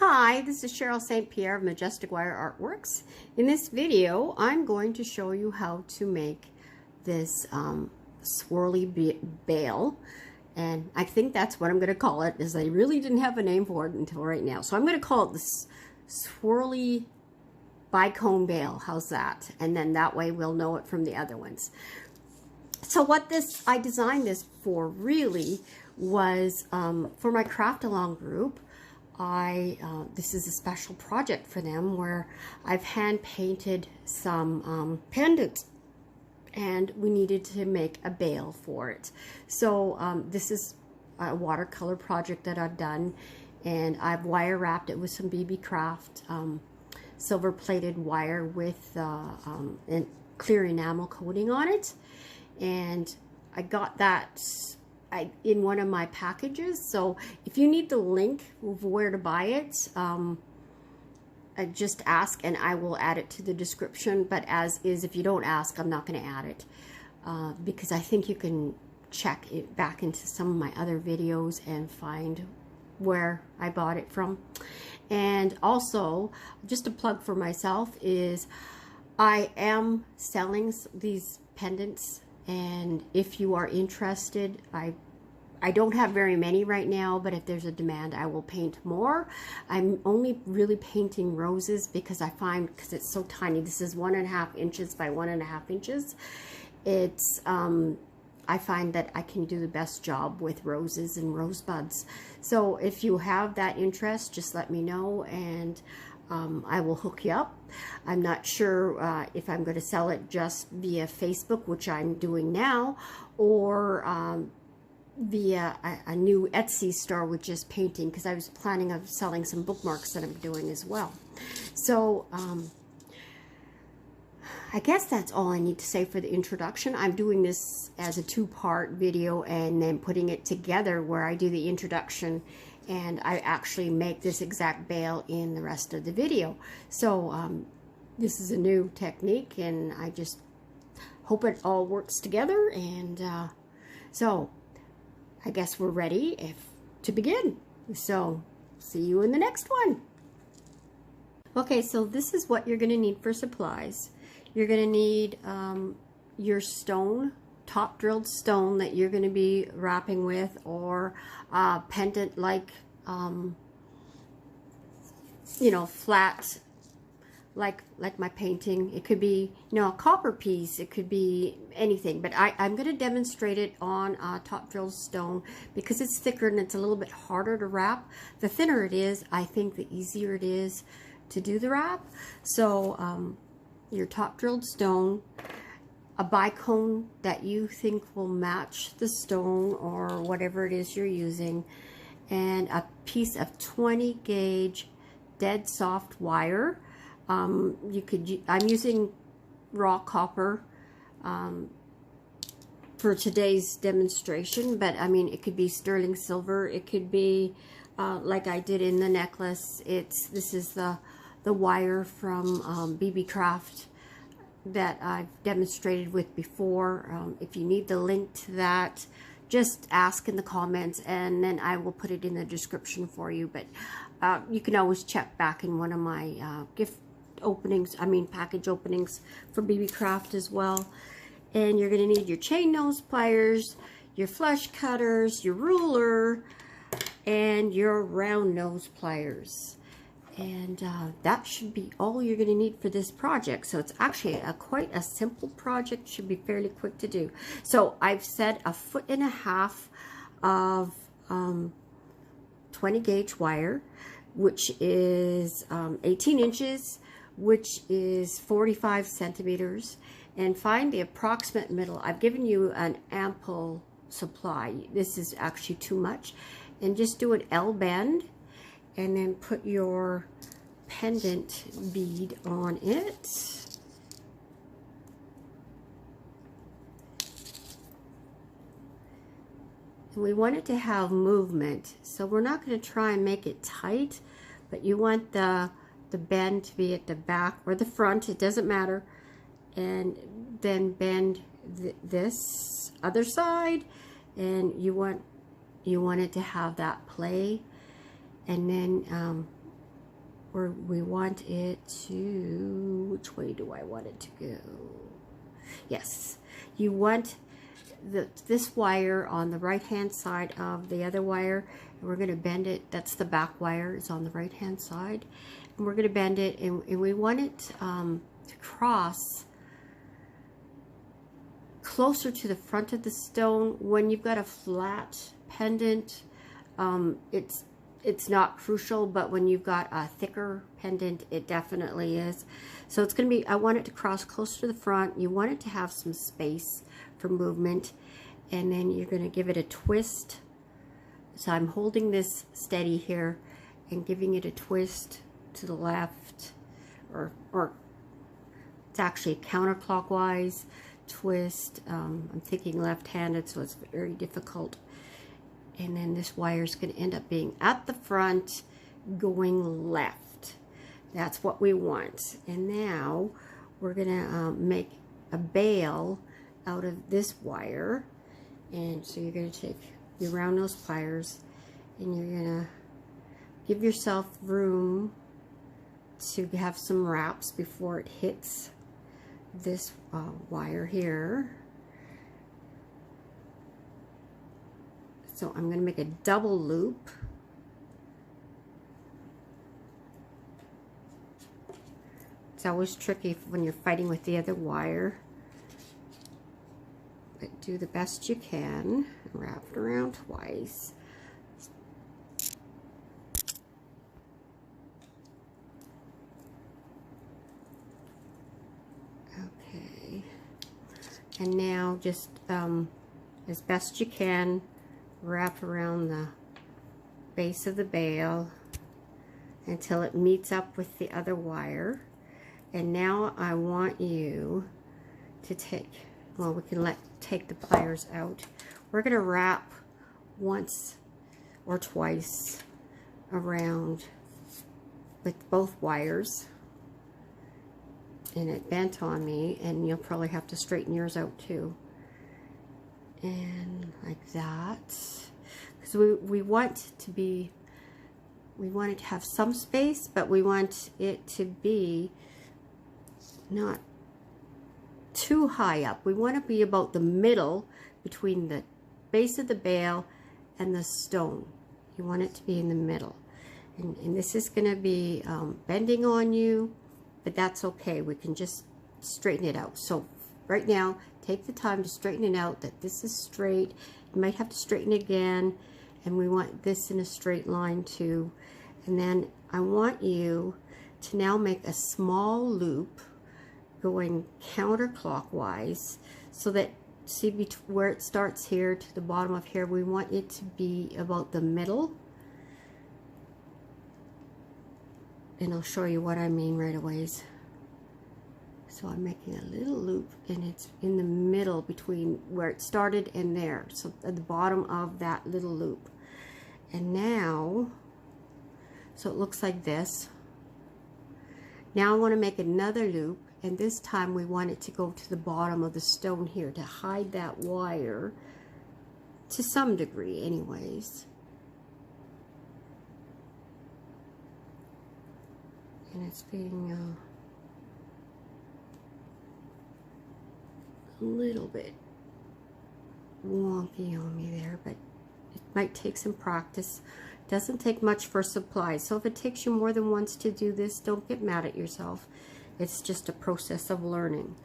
Hi, this is Cheryl St.Pierre of Majestic Wire Artworks. In this video, I'm going to show you how to make this swirly bail, and I think that's what I'm going to call it, as I really didn't have a name for it until right now. So I'm going to call it the swirly bicone bail. How's that? And then that way we'll know it from the other ones. So what I designed this for really was for my craft along group. This is a special project for them where I've hand painted some pendants, and we needed to make a bail for it. So this is a watercolor project that I've done, and I've wire wrapped it with some BB Craft silver plated wire with clear enamel coating on it, and I got that in one of my packages. So if you need the link of where to buy it, just ask and I will add it to the description. But as is, if you don't ask, I'm not going to add it because I think you can check it back into some of my other videos and find where I bought it from. And also, just a plug for myself is I am selling these pendants, and if you are interested, I don't have very many right now, but if there's a demand, I will paint more. I'm only really painting roses because I find, because it's so tiny, this is 1.5 inches by 1.5 inches. It's, I find that I can do the best job with roses and rosebuds. So if you have that interest, just let me know, and I will hook you up. I'm not sure if I'm going to sell it just via Facebook, which I'm doing now, or via a new Etsy store with just painting, because I was planning on selling some bookmarks that I'm doing as well. So I guess that's all I need to say for the introduction. I'm doing this as a 2-part video and then putting it together where I do the introduction and I actually make this exact bail in the rest of the video. So this is a new technique, and I just hope it all works together. And so I guess we're ready to begin. So see you in the next one. Okay, so this is what you're going to need for supplies. You're going to need your stone, top drilled stone that you're going to be wrapping with, or pendant like, you know, flat, like my painting. It could be, you know, a copper piece. It could be anything, but I'm going to demonstrate it on top drilled stone because it's thicker and it's a little bit harder to wrap. The thinner it is, I think the easier it is to do the wrap. So your top drilled stone, a bicone that you think will match the stone or whatever it is you're using, and a piece of 20 gauge dead soft wire. I'm using raw copper for today's demonstration, but I mean, it could be sterling silver, it could be like I did in the necklace. This is the wire from BB Craft that I've demonstrated with before. If you need the link to that, just ask in the comments and then I will put it in the description for you. But you can always check back in one of my package openings for BB Craft as well. And you're going to need your chain nose pliers, your flush cutters, your ruler, and your round nose pliers. And that should be all you're going to need for this project. So it's actually quite a simple project, should be fairly quick to do. So I've set 1.5 feet of 20 gauge wire, which is 18 inches, which is 45 centimeters, and find the approximate middle. I've given you an ample supply. This is actually too much. And just do an L bend and then put your pendant bead on it. And we want it to have movement, so we're not going to try and make it tight, but you want the bend to be at the back or the front, it doesn't matter, and then bend this other side, and you want it to have that play. And then or we want it to, which way do I want it to go? Yes, you want this wire on the right hand side of the other wire, and we're going to bend it. That's the back wire, it's on the right hand side, and we're going to bend it, and we want it to cross closer to the front of the stone. When you've got a flat pendant, it's not crucial, but when you've got a thicker pendant, it definitely is. So it's going to be, I want it to cross close to the front. You want it to have some space for movement, and then you're going to give it a twist. So I'm holding this steady here and giving it a twist to the left, or it's actually counterclockwise twist. I'm thinking left-handed, so it's very difficult. And then this wire is going to end up being at the front, going left. That's what we want. And now we're going to make a bail out of this wire. And so you're going to take your round nose pliers, and you're going to give yourself room to have some wraps before it hits this wire here. So I'm going to make a double loop. It's always tricky when you're fighting with the other wire, but do the best you can. Wrap it around twice. Okay, and now just as best you can, wrap around the base of the bail until it meets up with the other wire. And now I want you to take, well, we can take the pliers out. We're going to wrap once or twice around with both wires. And it bent on me, and you'll probably have to straighten yours out too. And like that, because we want it to have some space, but we want it to be not too high up. We want to be about the middle between the base of the bail and the stone. You want it to be in the middle, and this is going to be bending on you, but that's okay. We can just straighten it out. So right now, take the time to straighten it out, that this is straight. You might have to straighten it again, and we want this in a straight line too. And then I want you to now make a small loop going counterclockwise, so that, see where it starts here to the bottom of here, we want it to be about the middle. And I'll show you what I mean right away. So I'm making a little loop, and it's in the middle between where it started and there. So at the bottom of that little loop. And now, so it looks like this. Now I want to make another loop, and this time we want it to go to the bottom of the stone here to hide that wire to some degree anyways. And it's being a little bit wonky on me there, but it might take some practice. Doesn't take much for supplies, so if it takes you more than once to do this, don't get mad at yourself. It's just a process of learning.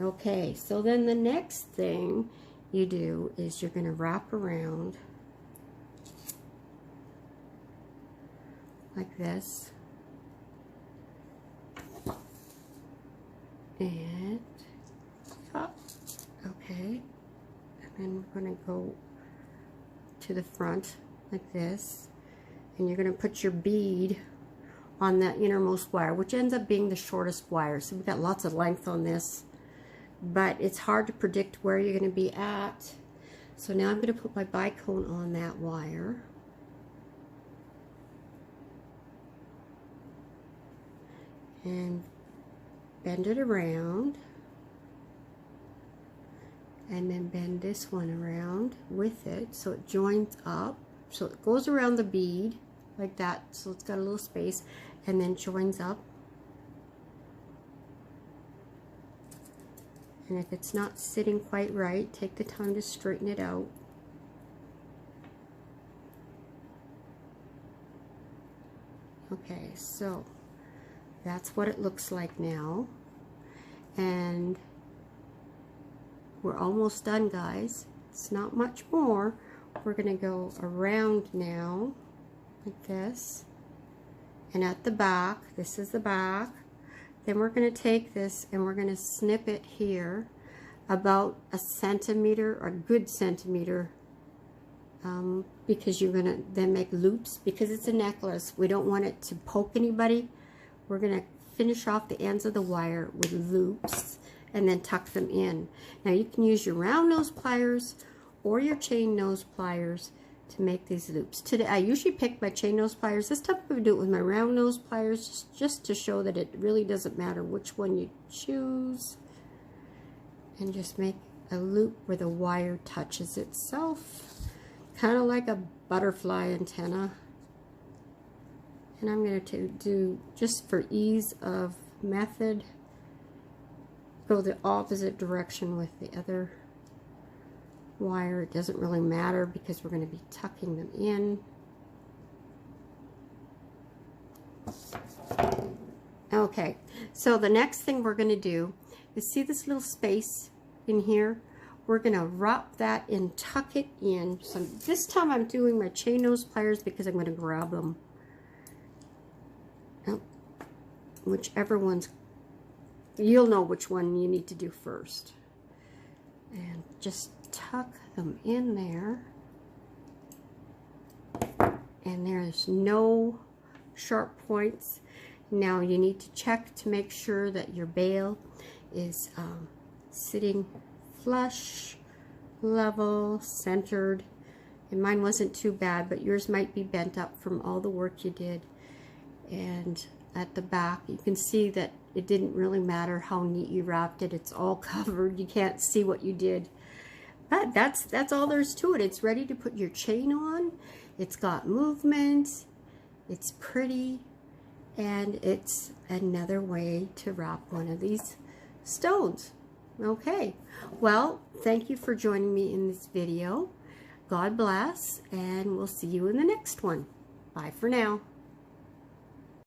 Okay, so then the next thing you do is you're going to wrap around like this, and up. Okay, and then we're going to go to the front like this, and you're going to put your bead on that innermost wire, which ends up being the shortest wire. So we've got lots of length on this, but it's hard to predict where you're going to be at. So now I'm going to put my bicone on that wire, and bend it around, and then bend this one around with it so it joins up. So it goes around the bead like that, so it's got a little space, and then joins up. And if it's not sitting quite right, take the time to straighten it out. Okay, so that's what it looks like now. And we're almost done, guys. It's not much more. We're going to go around now, like this. And at the back, this is the back. Then we're going to take this and we're going to snip it here about a centimeter, or a good centimeter, because you're going to then make loops. Because it's a necklace, we don't want it to poke anybody. We're going to finish off the ends of the wire with loops and then tuck them in. Now you can use your round nose pliers or your chain nose pliers to make these loops. Today I usually pick my chain nose pliers. This time I'm going to do it with my round nose pliers, just to show that it really doesn't matter which one you choose. And just make a loop where the wire touches itself, kind of like a butterfly antenna. And I'm going to do, just for ease of method, go the opposite direction with the other wire. It doesn't really matter because we're going to be tucking them in. Okay, so the next thing we're going to do is, see this little space in here? We're going to wrap that and tuck it in. So this time I'm doing my chain nose pliers because I'm going to grab them. Whichever one's, you'll know which one you need to do first. And just tuck them in there. And there's no sharp points. Now you need to check to make sure that your bail is sitting flush, level, centered. And mine wasn't too bad, but yours might be bent up from all the work you did. And at the back, you can see that it didn't really matter how neat you wrapped it. It's all covered. You can't see what you did. But that's all there's to it. It's ready to put your chain on. It's got movement. It's pretty. And it's another way to wrap one of these stones. Okay. Well, thank you for joining me in this video. God bless, and we'll see you in the next one. Bye for now.